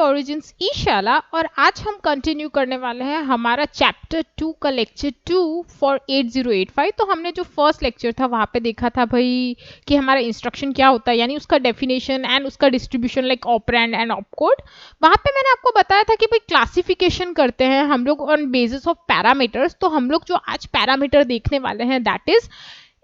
Origins ईशाला और आज हम कंटिन्यू करने वाले हैं हमारा चैप्टर 2 का लेक्चर 2 फॉर 8085। तो हमने जो फर्स्ट लेक्चर था वहाँ पे देखा था भाई कि हमारा इंस्ट्रक्शन क्या होता है, यानी उसका डेफिनेशन एंड उसका distribution like operand and opcode. वहाँ पे मैंने आपको बताया था कि भाई क्लासिफिकेशन करते हैं हम लोग ऑन बेसिस ऑफ पैरामीटर्स। तो हम लोग जो आज पैरामीटर देखने वाले हैं दैट इज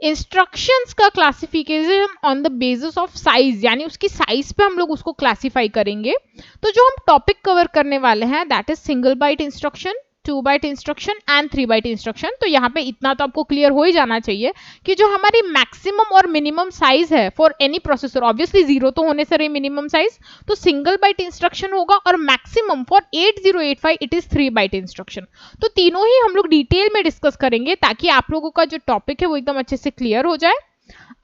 इंस्ट्रक्शंस का classification on the basis of size, यानी उसकी साइज पे हम लोग उसको क्लासिफाई करेंगे। तो जो हम टॉपिक कवर करने वाले हैं that is single byte instruction, 2 byte instruction and 3 byte instruction. तो यहाँ पे इतना तो आपको क्लियर हो ही जाना चाहिए कि जो हमारी मैक्सिमम और मिनिमम साइज है फॉर एनी प्रोसेसर, ऑब्वियसली 0 तो होने से रही मिनिमम साइज, तो सिंगल बाइट इंस्ट्रक्शन होगा और maximum for 8085 it is 3 byte instruction. तो तीनों ही हम लोग डिटेल में डिस्कस करेंगे ताकि आप लोगों का जो टॉपिक है वो एकदम अच्छे से क्लियर हो जाए।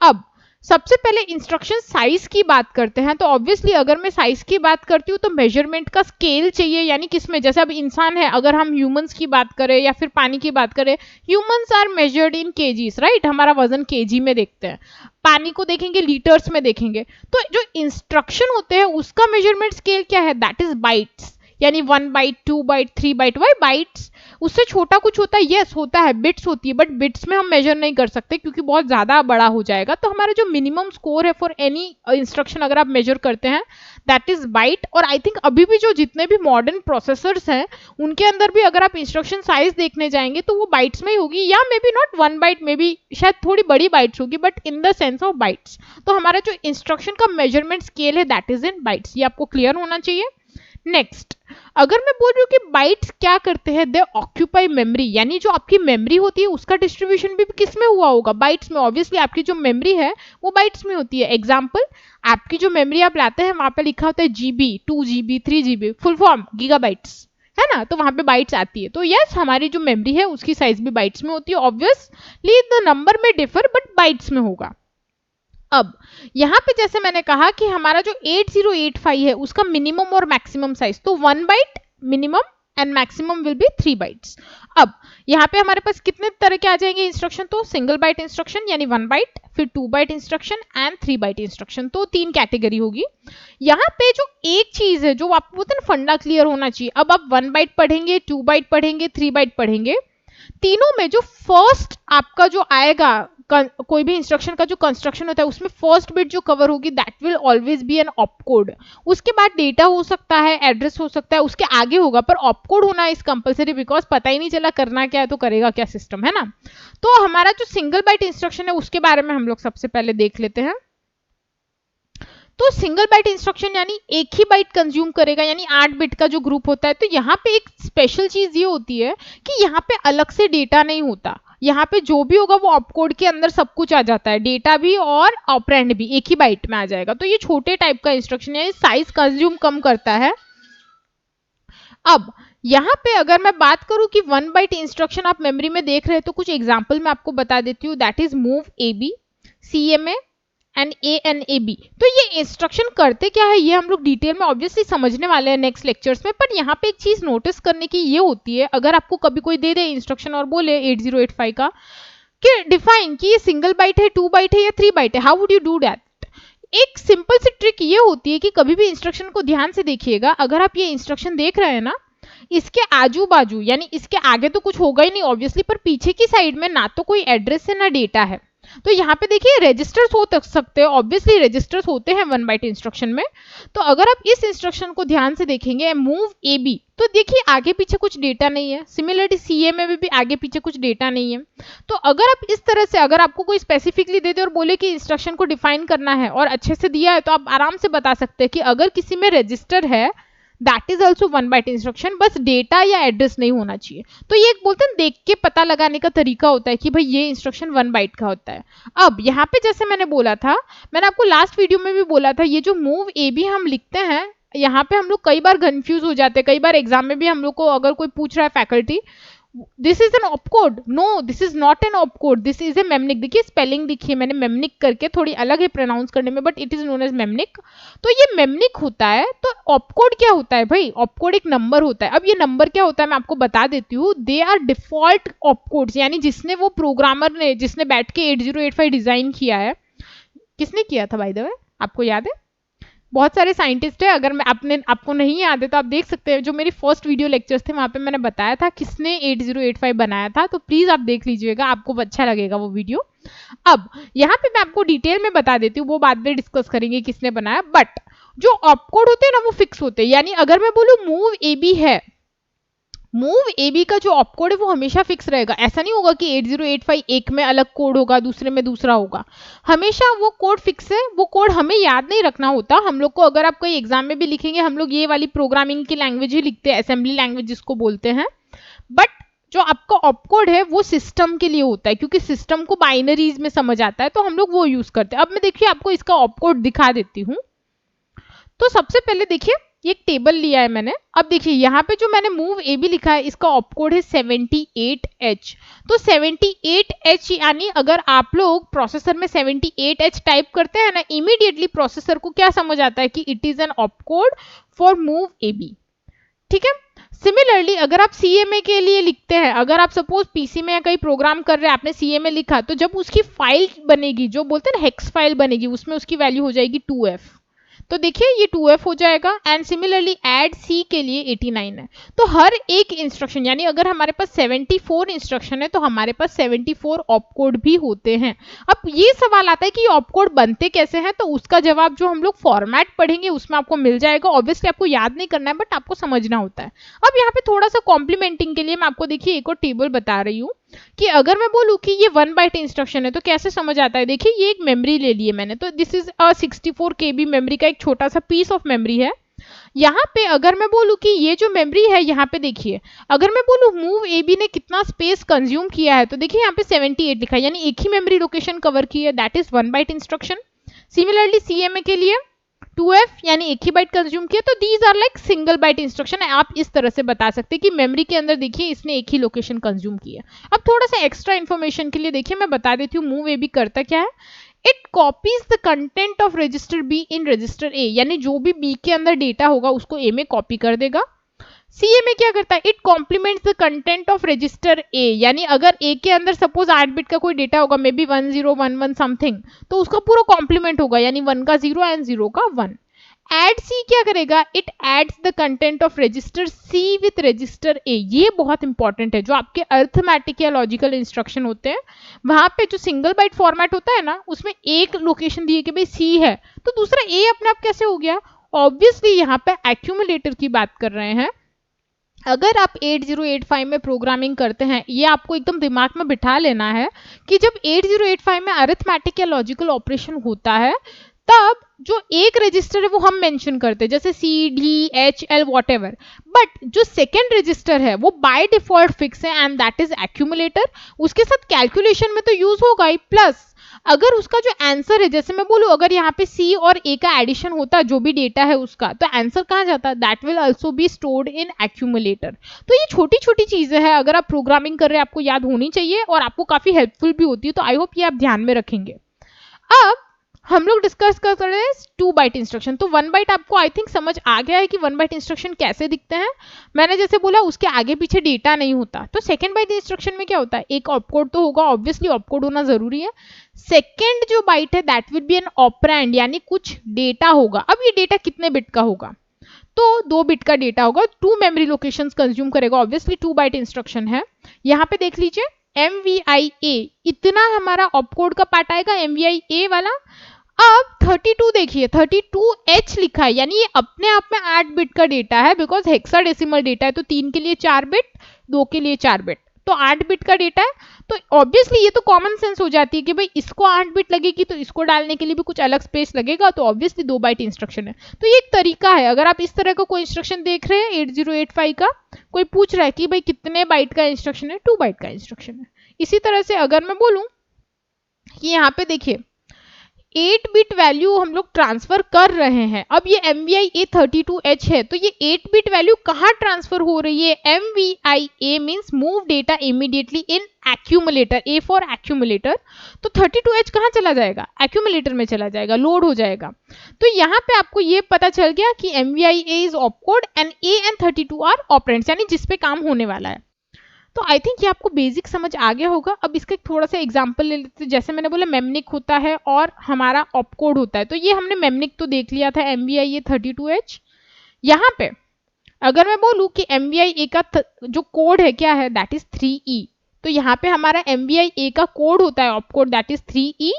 अब सबसे पहले इंस्ट्रक्शन साइज की बात करते हैं। तो ऑब्वियसली अगर मैं साइज की बात करती हूँ तो मेजरमेंट का स्केल चाहिए, यानी किसमें, जैसे अब इंसान है, अगर हम ह्यूमंस की बात करें या फिर पानी की बात करें, humans are measured in KGs, right, हमारा वजन केजी में देखते हैं। पानी को देखेंगे लीटर्स में देखेंगे। तो जो इंस्ट्रक्शन होते हैं उसका मेजरमेंट स्केल क्या है, दैट इज बाइट्स, यानी 1 byte, 2 byte, 3 byte. Why bytes? उससे छोटा कुछ होता है, यस होता है, बिट्स होती है, बट बिट्स में हम मेजर नहीं कर सकते क्योंकि बहुत ज्यादा बड़ा हो जाएगा। तो हमारा जो मिनिमम स्कोर है फॉर एनी इंस्ट्रक्शन अगर आप मेजर करते हैं दैट इज बाइट। और आई थिंक अभी भी जो जितने भी मॉडर्न प्रोसेसर्स हैं उनके अंदर भी अगर आप इंस्ट्रक्शन साइज देखने जाएंगे तो वो बाइट्स में ही होगी, या may be not 1 byte, may be शायद थोड़ी बड़ी बाइट्स होगी, but in the sense of bytes. तो हमारा जो इंस्ट्रक्शन का मेजरमेंट स्केल है दैट इज इन बाइट्स, ये आपको क्लियर होना चाहिए। नेक्स्ट, अगर मैं बोल रही हूँ कि बाइट्स क्या करते हैं, दे ऑक्यूपाई मेमोरी, यानी जो आपकी मेमोरी होती है उसका डिस्ट्रीब्यूशन भी किस में हुआ होगा, बाइट्स में। ऑब्वियसली आपकी जो मेमोरी है वो बाइट्स में होती है। एग्जांपल, आपकी जो मेमोरी आप लाते हैं वहां पे लिखा होता है GB, 2 GB, 3 GB, full form gigabytes, है ना, तो वहां पे बाइट्स आती है। तो यस, हमारी जो मेमोरी है उसकी साइज भी बाइट्स में होती है। ऑब्वियसली द नंबर में डिफर, बट बाइट्स में होगा। अब यहां पे जैसे मैंने कहा कि हमारा जो 8085 है उसका मिनिमम और मैक्सिमम साइज, तो 1 byte minimum and maximum will be 3 bytes. अब यहाँ पे हमारे पास कितने तरह के आ जाएंगे इंस्ट्रक्शन, तो सिंगल बाइट इंस्ट्रक्शन यानी 1 बाइट, फिर 2 byte instruction and 3 byte instruction, तो 3 कैटेगरी होगी। यहाँ पे जो एक चीज है जो आपको बोलते हैं फंडा क्लियर होना चाहिए, अब आप 1 बाइट पढ़ेंगे, 2 बाइट पढ़ेंगे, 3 बाइट पढ़ेंगे, तीनों में जो फर्स्ट आपका जो आएगा कोई भी इंस्ट्रक्शन का जो कंस्ट्रक्शन होता है उसमें फर्स्ट बिट जो कवर होगी that will always be an opcode. उसके बाद डेटा हो सकता है, एड्रेस हो सकता है, उसके आगे होगा, पर ऑपकोड होना इज कंपलसरी, बिकॉज पता ही नहीं चला करना क्या है तो करेगा क्या सिस्टम, है ना। तो हमारा जो सिंगल बाइट इंस्ट्रक्शन है उसके बारे में हम लोग सबसे पहले देख लेते हैं। तो सिंगल बाइट इंस्ट्रक्शन यानी एक ही बाइट कंज्यूम करेगा, यानी 8 बिट का जो ग्रुप होता है। तो यहाँ पे एक स्पेशल चीज ये होती है कि यहाँ पे अलग से डेटा नहीं होता, यहाँ पे जो भी होगा वो ऑपकोड के अंदर सब कुछ आ जाता है, डेटा भी और ऑपरेंड भी एक ही बाइट में आ जाएगा। तो ये छोटे टाइप का इंस्ट्रक्शन है, साइज कंज्यूम कम करता है। अब यहाँ पे अगर मैं बात करूं कि 1 बाइट इंस्ट्रक्शन आप मेमोरी में देख रहे हैं तो कुछ एग्जांपल मैं आपको बता देती हूँ, that is move AB, CMA and ANAB। तो ये इंस्ट्रक्शन करते क्या है ये हम लोग डिटेल में ऑब्वियसली समझने वाले हैं नेक्स्ट लेक्चर्स में, पर यहाँ पे एक चीज नोटिस करने की ये होती है, अगर आपको कभी कोई दे दे इंस्ट्रक्शन और बोले 8085 का कि डिफाइन कि ये सिंगल बाइट है, 2 बाइट है या 3 बाइट है, how would you do that. एक सिंपल सी ट्रिक ये होती है कि कभी भी इंस्ट्रक्शन को ध्यान से देखिएगा, अगर आप ये इंस्ट्रक्शन देख रहे हैं ना, इसके आजू बाजू यानी इसके आगे तो कुछ होगा ही नहीं ऑब्वियसली, पर पीछे की साइड में ना तो कोई एड्रेस है ना डेटा है। तो यहाँ पे देखिए रजिस्टर्स हो सकते हैं, ऑब्वियसली रजिस्टर्स होते हैं 1 बाइट इंस्ट्रक्शन में। तो अगर आप इस इंस्ट्रक्शन को ध्यान से देखेंगे मूव AB, तो देखिए आगे पीछे कुछ डेटा नहीं है। सिमिलरली CMA में भी आगे पीछे कुछ डेटा नहीं है। तो अगर आप इस तरह से, अगर आपको कोई स्पेसिफिकली दे दे और बोले कि इंस्ट्रक्शन को डिफाइन करना है और अच्छे से दिया है, तो आप आराम से बता सकते हैं कि अगर किसी में रजिस्टर है that is also 1 byte instruction, बस डेटा या एड्रेस नहीं होना चाहिए। तो ये एक बोलते हैं देख के पता लगाने का तरीका होता है कि भाई ये इंस्ट्रक्शन 1 बाइट का होता है। अब यहाँ पे जैसे मैंने बोला था, मैंने आपको लास्ट वीडियो में भी बोला था, ये जो मूव AB हम लिखते हैं यहाँ पे हम लोग कई बार कंफ्यूज हो जाते हैं, कई बार एग्जाम में भी हम लोग को अगर कोई पूछ रहा है faculty this is an opcode, no this is not an opcode, this is a mnemonic. देखिए स्पेलिंग देखिए मैंने मेमनिक करके, थोड़ी अलग है प्रोनाउंस करने में, but it is known as mnemonic. तो ये मेमनिक होता है। तो ऑपकोड क्या होता है भाई, ऑपकोड एक नंबर होता है। अब ये नंबर क्या होता है मैं आपको बता देती हूँ, दे आर डिफॉल्ट ऑपकोड्स, यानी जिसने वो प्रोग्रामर ने जिसने बैठ के 8085 डिजाइन किया है, किसने किया था बाय द वे आपको याद है, बहुत सारे साइंटिस्ट है, अगर मैं आपको नहीं याद है तो आप देख सकते हैं, जो मेरी फर्स्ट वीडियो लेक्चर्स थे वहाँ पे मैंने बताया था किसने 8085 बनाया था, तो प्लीज आप देख लीजिएगा, आपको अच्छा लगेगा वो वीडियो। अब यहाँ पे मैं आपको डिटेल में बता देती हूँ, वो बाद में डिस्कस करेंगे किसने बनाया, बट जो ऑपकोड होते हैं ना वो फिक्स होते हैं। यानी अगर मैं बोलूँ मूव ए बी है, मूव ए बी का जो ऑपकोड है वो हमेशा फिक्स रहेगा। ऐसा नहीं होगा कि 8085 एक में अलग कोड होगा दूसरे में दूसरा होगा, हमेशा वो कोड फिक्स है। वो कोड हमें याद नहीं रखना होता हम लोग को। अगर आप कोई एग्जाम में भी लिखेंगे, हम लोग ये वाली प्रोग्रामिंग की लैंग्वेज ही लिखते हैं, असेंबली लैंग्वेज जिसको बोलते हैं, बट जो आपका ऑपकोड है वो सिस्टम के लिए होता है, क्योंकि सिस्टम को बाइनरीज में समझ आता है, तो हम लोग वो यूज करते हैं। अब मैं देखिए आपको इसका ऑपकोड दिखा देती हूँ। तो सबसे पहले देखिए ये एक टेबल लिया है मैंने। अब देखिए यहाँ पे जो मैंने मूव ए बी लिखा है, इसका ऑपकोड है 78H। तो 78H यानी अगर आप लोग प्रोसेसर में 78H टाइप करते हैं ना, इमीडिएटली प्रोसेसर को क्या समझ आता है कि it is an opcode for move A B. ठीक है। सिमिलरली अगर आप CMA के लिए लिखते हैं, अगर आप सपोज पीसी में कहीं प्रोग्राम कर रहे हैं, आपने CMA लिखा, तो जब उसकी फाइल बनेगी, जो बोलते हैं ना हेक्स फाइल बनेगी, उसमें उसकी वैल्यू हो जाएगी 2F। तो देखिए ये 2F हो जाएगा। एंड सिमिलरली ऐड C के लिए 89 है। तो हर एक इंस्ट्रक्शन, यानी अगर हमारे पास 74 इंस्ट्रक्शन है तो हमारे पास 74 ऑपकोड भी होते हैं। अब ये सवाल आता है कि ऑपकोड बनते कैसे हैं, तो उसका जवाब जो हम लोग फॉर्मेट पढ़ेंगे उसमें आपको मिल जाएगा। ऑब्वियसली आपको याद नहीं करना है, बट आपको समझना होता है। अब यहाँ पे थोड़ा सा कॉम्प्लीमेंटिंग के लिए मैं आपको देखिए एक और टेबल बता रही हूँ कि अगर मैं बोलूँ कि ये 1 बाइट इंस्ट्रक्शन है तो कैसे समझ आता है। देखिए ये एक मेमोरी ले ली है मैंने, तो this is a 64 KB memory का एक छोटा सा पीस ऑफ मेमोरी है। यहाँ पे अगर मैं बोलूँ कि ये जो मेमोरी है, यहाँ पे देखिए अगर मैं बोलूँ मूव ए बी ने कितना स्पेस कंज्यूम किया है, तो देखिए यहाँ पे 78 लिखा है, यानी एक ही मेमोरी लोकेशन कवर की है, that is 1 byte instruction. Similarly CMA के लिए 2F यानी एक ही बाइट कंज्यूम किया, तो these are like single byte instruction. आप इस तरह से बता सकते हैं कि मेमोरी के अंदर देखिए इसने एक ही लोकेशन कंज्यूम किया। अब थोड़ा सा एक्स्ट्रा इन्फॉर्मेशन के लिए देखिए मैं बता देती हूँ मूव ए बी करता क्या है। It copies the content of register B in register A, यानी जो भी बी के अंदर डेटा होगा उसको ए में कॉपी कर देगा। CMA क्या करता है, it complements the content of register A, यानी अगर ए के अंदर सपोज 8 बिट का कोई डेटा होगा, मे बी 1011 समथिंग, तो उसका पूरा कॉम्प्लीमेंट होगा, यानी 1 का 0 एंड 0 का 1। एड सी क्या करेगा, it adds the content of register C with register A. ये बहुत इंपॉर्टेंट है। जो आपके अर्थमेटिक या लॉजिकल इंस्ट्रक्शन होते हैं वहां पे जो सिंगल बाइट फॉर्मेट होता है ना, उसमें एक लोकेशन दी है कि भाई सी है, तो दूसरा ए अपने आप कैसे हो गया। ऑब्वियसली यहाँ पे एक्यूमुलेटर की बात कर रहे हैं। अगर आप 8085 में प्रोग्रामिंग करते हैं, ये आपको एकदम दिमाग में बिठा लेना है कि जब 8085 में अरिथमेटिक या लॉजिकल ऑपरेशन होता है, तब जो एक रजिस्टर है वो हम मेंशन करते हैं, जैसे C D H L what ever, but जो सेकेंड रजिस्टर है वो बाय डिफॉल्ट फिक्स है एंड दैट इज एक्यूमुलेटर। उसके साथ कैलकुलेशन में तो यूज होगा ही, प्लस अगर उसका जो आंसर है, जैसे मैं बोलूँ अगर यहाँ पे C और A का एडिशन होता, जो भी डेटा है उसका, तो आंसर कहाँ जाता, that will also be stored in accumulator. तो ये छोटी छोटी चीजें हैं, अगर आप प्रोग्रामिंग कर रहे हैं आपको याद होनी चाहिए और आपको काफी हेल्पफुल भी होती है, तो आई होप ये आप ध्यान में रखेंगे। अब हम लोग डिस्कस कर रहे हैं 2 बाइट इंस्ट्रक्शन। तो 1 बाइट आपको आई थिंक समझ आ गया है कि 1 बाइट इंस्ट्रक्शन कैसे दिखते हैं। मैंने जैसे बोला उसके आगे पीछे डेटा नहीं होता। तो सेकेंड बाइट इंस्ट्रक्शन में क्या होता है, एक ऑपकोड तो होगा, ऑब्वियसली ऑपकोड होना जरूरी है। सेकेंड जो बाइट है that will be an operand, यानी कुछ डेटा होगा। अब ये डेटा कितने बिट का होगा, तो 2 बिट का डेटा होगा, 2 मेमोरी लोकेशंस कंज्यूम करेगा। ऑब्वियसली 2 बाइट इंस्ट्रक्शन है। यहाँ पे देख लीजिए MVIA, इतना हमारा ऑपकोड का पार्ट आएगा, MVIA वाला। अब 32 देखिए, 32H लिखा है, यानी ये अपने आप में 8 बिट का डेटा है, बिकॉज हेक्साडेसिमल डेटा है, तो 3 के लिए 4 बिट, 2 के लिए 4 बिट, तो 8 बिट का डेटा है। तो ऑब्वियसली ये तो कॉमन सेंस हो जाती है कि भाई इसको 8 बिट लगेगी तो इसको डालने के लिए भी कुछ अलग स्पेस लगेगा, तो ऑब्वियसली 2 बाइट इंस्ट्रक्शन है। तो ये एक तरीका है। अगर आप इस तरह का कोई इंस्ट्रक्शन देख रहे हैं 8085 का, कोई पूछ रहा है कि भाई कितने बाइट का इंस्ट्रक्शन है, 2 बाइट का इंस्ट्रक्शन है। इसी तरह से अगर मैं बोलूं कि यहाँ पे देखिए 8 बिट वैल्यू हम लोग ट्रांसफर कर रहे हैं। अब ये MVIA 32H है, तो ये 8 बिट वैल्यू कहाँ ट्रांसफर हो रही है, MVIA means move data immediately in accumulator, A for accumulator. तो 32H कहाँ चला जाएगा, एक्यूमुलेटर में चला जाएगा, लोड हो जाएगा। तो यहाँ पे आपको ये पता चल गया कि MVIA is opcode and A and 32 are operands, यानी जिसपे काम होने वाला है। तो आई थिंक ये आपको बेसिक समझ आ गया होगा। अब इसका थोड़ा सा एग्जांपल ले लेते हैं। जैसे मैंने बोला मेमनिक होता है और हमारा ऑपकोड होता है, तो ये हमने मेमनिक तो देख लिया था MVIA 32H। यहाँ पे अगर मैं बोलूँ कि MVIA का जो कोड है क्या है, दैट इज 3E। तो यहाँ पे हमारा MVIA का कोड होता है ऑपकोड, दैट इज 3E,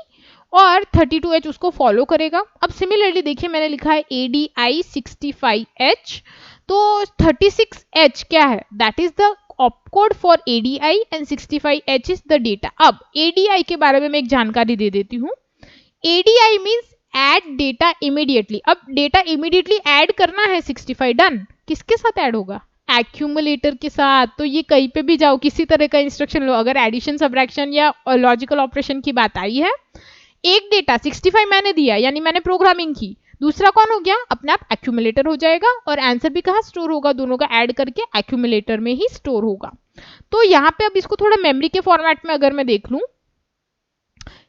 और 32H उसको फॉलो करेगा। अब सिमिलरली देखिए मैंने लिखा है ADI 65H, तो 36H क्या है, that is the opcode for ADI and 65H is the data. अब ADI के बारे में मैं एक जानकारी दे देती हूँ। ADI means add data immediately. अब डेटा इमीडिएटली ऐड करना है 65, डन। किसके साथ ऐड होगा, एक्यूमुलेटर के साथ। तो ये कहीं पे भी जाओ, किसी तरह का इंस्ट्रक्शन लो, अगर एडिशन सब्ट्रैक्शन या लॉजिकल ऑपरेशन की बात आई है, एक डेटा 65 मैंने दिया यानी मैंने प्रोग्रामिंग की, दूसरा कौन हो गया, अपने आप एक्यूमुलेटर हो जाएगा, और आंसर भी कहाँ स्टोर होगा, दोनों का ऐड करके एक्यूमुलेटर में ही स्टोर होगा। तो यहाँ पे अब इसको थोड़ा मेमोरी के फॉर्मेट में अगर मैं देख लूं,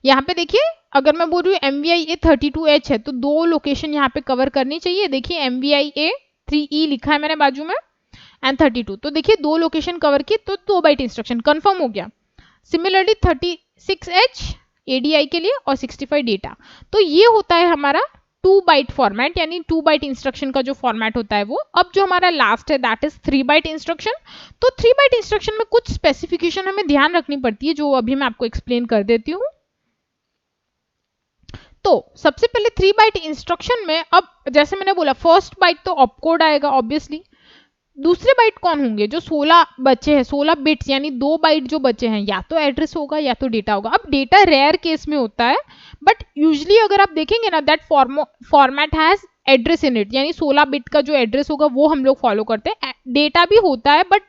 यहाँ पे देखिए अगर मैं बोल रही हूँ MVIA 32H है, तो दो लोकेशन यहाँ पे कवर करनी चाहिए। देखिए MVIA 3E लिखा है मैंने बाजू में एंड 32, तो देखिए दो लोकेशन कवर की, तो 2 बाइट इंस्ट्रक्शन कंफर्म हो गया। सिमिलरली 36H ADI के लिए और 65 डेटा। तो ये होता है हमारा 2 बाइट फॉर्मेट, यानी 2 बाइट इंस्ट्रक्शन का जो फॉर्मेट होता है वो। अब जो हमारा लास्ट है दैट इज 3 बाइट इंस्ट्रक्शन। तो 3 बाइट इंस्ट्रक्शन में कुछ स्पेसिफिकेशन हमें ध्यान रखनी पड़ती है, जो अभी मैं आपको एक्सप्लेन कर देती हूँ। तो सबसे पहले 3 बाइट इंस्ट्रक्शन में, अब जैसे मैंने बोला फर्स्ट बाइट तो ऑपकोड आएगा ऑब्वियसली, दूसरे बाइट कौन होंगे, जो 16 बचे हैं, 16 बिट्स यानी 2 बाइट जो बचे हैं, या तो एड्रेस होगा या तो डेटा होगा। अब डेटा रेयर केस में होता है, बट यूजली अगर आप देखेंगे ना, that format has address in it, यानी 16 बिट का जो एड्रेस होगा वो हम लोग फॉलो करते हैं। डेटा भी होता है, बट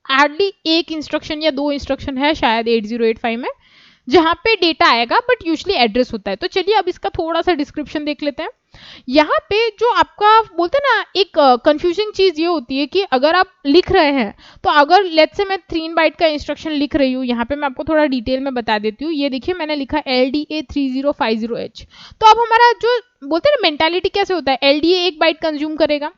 हार्डली एक इंस्ट्रक्शन या 2 इंस्ट्रक्शन है शायद 8085 में जहां पे डेटा आएगा, बट यूजली एड्रेस होता है। तो चलिए अब इसका थोड़ा सा डिस्क्रिप्शन देख लेते हैं। यहाँ पे जो आपका बोलते हैं ना, एक कंफ्यूजिंग चीज ये होती है कि अगर आप लिख रहे हैं, तो अगर लेट्स से मैं 3 बाइट का इंस्ट्रक्शन लिख रही हूँ, यहाँ पे मैं आपको थोड़ा डिटेल में बता देती हूँ। ये देखिए मैंने लिखा LDA 3050H। तो अब हमारा जो बोलते हैं ना मेंटालिटी कैसे होता है, LDA 1 बाइट कंज्यूम करेगा,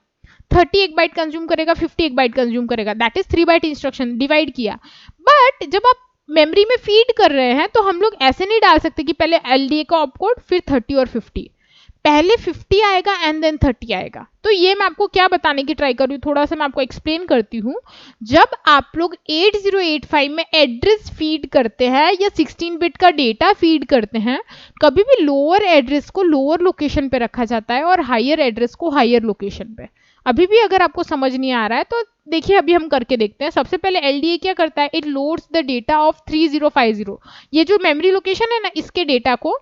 30 1 बाइट कंज्यूम करेगा, 50 1 बाइट कंज्यूम करेगा, that is 3 byte instruction divide किया। बट जब आप मेमोरी में फीड कर रहे हैं, तो हम लोग ऐसे नहीं डाल सकते कि पहले LDA का ऑपकोड फिर 30 और 50, पहले 50 आएगा एंड देन 30 आएगा। तो ये मैं आपको क्या बताने की ट्राई कर रही हूँ, थोड़ा सा मैं आपको एक्सप्लेन करती हूँ। जब आप लोग 8085 में एड्रेस फीड करते हैं या 16 बिट का डेटा फीड करते हैं, कभी भी लोअर एड्रेस को लोअर लोकेशन पे रखा जाता है और हायर एड्रेस को हायर लोकेशन पे। अभी भी अगर आपको समझ नहीं आ रहा है तो देखिए अभी हम करके देखते हैं। सबसे पहले LDA क्या करता है, it loads the data of 3050, ये जो मेमोरी लोकेशन है ना, इसके डेटा को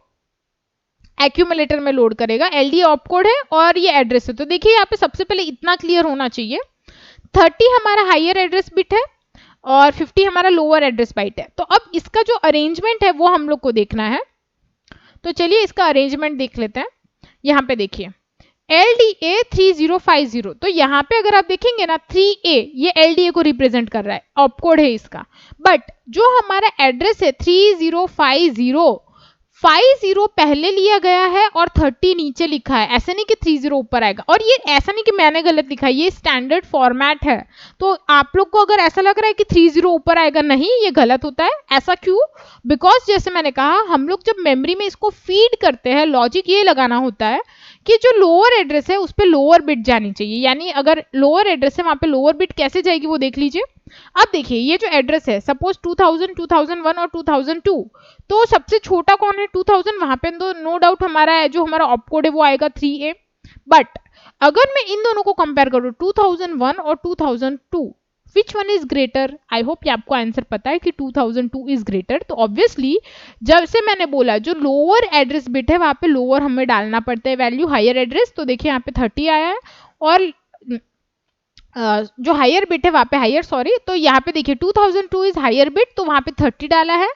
एक्यूमुलेटर में लोड करेगा। LDA ऑपकोड है और ये एड्रेस है। तो देखिए यहाँ पे सबसे पहले इतना क्लियर होना चाहिए, 30 हमारा हायर एड्रेस बिट है और 50 हमारा लोअर एड्रेस बाइट है। तो अब इसका जो अरेंजमेंट है वो हम लोग को देखना है। तो चलिए इसका अरेंजमेंट देख लेते हैं। यहाँ पे देखिए LDA 3050, तो यहाँ पे अगर आप देखेंगे ना 3A ये LDA को रिप्रेजेंट कर रहा है, ऑपकोड है इसका। बट जो हमारा एड्रेस है 3050 पहले लिया गया है और 30 नीचे लिखा है, ऐसा नहीं कि 30 ऊपर आएगा। और ये ऐसा नहीं कि मैंने गलत लिखा है, ये स्टैंडर्ड फॉर्मेट है। तो आप लोग को अगर ऐसा लग रहा है कि 30 ऊपर आएगा, नहीं, ये गलत होता है। ऐसा क्यों? बिकॉज जैसे मैंने कहा, हम लोग जब मेमोरी में इसको फीड करते हैं, लॉजिक ये लगाना होता है कि जो लोअर एड्रेस है उस पर लोअर बिट जानी चाहिए। यानी अगर लोअर एड्रेस है वहां पे लोअर बिट कैसे जाएगी वो देख लीजिए। अब देखिए ये जो एड्रेस है, सपोज 2000, 2001 और 2002, तो सबसे छोटा कौन है 2000, वहां पे तो नो डाउट हमारा है, जो हमारा ऑपकोड है वो आएगा 3A। बट अगर मैं इन दोनों को कंपेयर करूं 2001 और 2002, which one is greater? I hope ये आपको आंसर पता है कि 2002 इज ग्रेटर। तो ऑब्वियसली जैसे मैंने बोला, जो लोअर एड्रेस बिट है वहां पे लोअर हमें डालना पड़ता है वैल्यू, हायर एड्रेस। तो देखिए यहाँ पे 30 आया है और जो हायर बिट है वहां पे हायर, सॉरी, तो यहाँ पे देखिए 2002 इज हायर बिट, तो वहां पे 30 डाला है,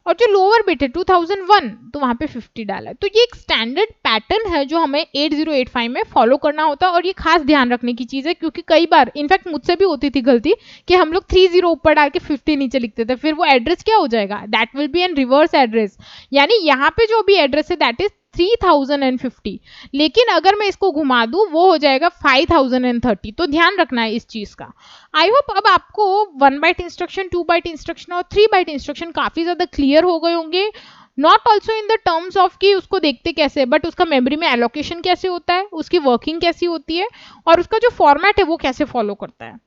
और जो लोअर बिट है 2001 तो वहां पे 50 डाला है। तो ये एक स्टैंडर्ड पैटर्न है जो हमें 8085 में फॉलो करना होता है, और ये खास ध्यान रखने की चीज है, क्योंकि कई बार इनफैक्ट मुझसे भी होती थी गलती कि हम लोग 30 ऊपर डाल के 50 नीचे लिखते थे, फिर वो एड्रेस क्या हो जाएगा, that will be an reverse address. यानी यहाँ पे जो भी एड्रेस है दैट इज 3050, लेकिन अगर मैं इसको घुमा दूं वो हो जाएगा 5030। तो ध्यान रखना है इस चीज का। आई होप अब आपको 1 बाइट इंस्ट्रक्शन, 2 बाइट इंस्ट्रक्शन और 3 बाइट इंस्ट्रक्शन काफी ज्यादा क्लियर हो गए होंगे। Not also in the terms of कि उसको देखते कैसे, बट उसका मेमोरी में एलोकेशन कैसे होता है, उसकी वर्किंग कैसी होती है, और उसका जो फॉर्मेट है वो कैसे फॉलो करता है।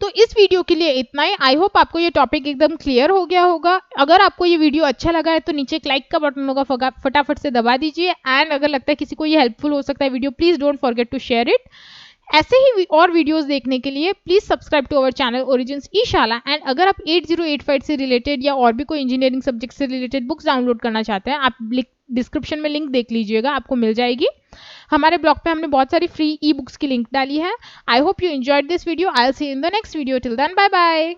तो इस वीडियो के लिए इतना ही। आई होप आपको ये टॉपिक एकदम क्लियर हो गया होगा। अगर आपको ये वीडियो अच्छा लगा है तो नीचे एक लाइक का बटन होगा, फटाफट से दबा दीजिए। एंड अगर लगता है किसी को ये हेल्पफुल हो सकता है video, please don't forget to share it. ऐसे ही और वीडियोस देखने के लिए please subscribe to our channel origins ईशाला। एंड अगर आप 8085 से रिलेटेड या और भी कोई इंजीनियरिंग सब्जेक्ट से रिलेटेड बुक्स डाउनलोड करना चाहते हैं, आप डिस्क्रिप्शन में लिंक देख लीजिएगा, आपको मिल जाएगी। हमारे ब्लॉग पे हमने बहुत सारी फ्री ई बुक्स की लिंक डाली है। I hope you enjoyed this video. I will see you in the next video. Till then, bye bye.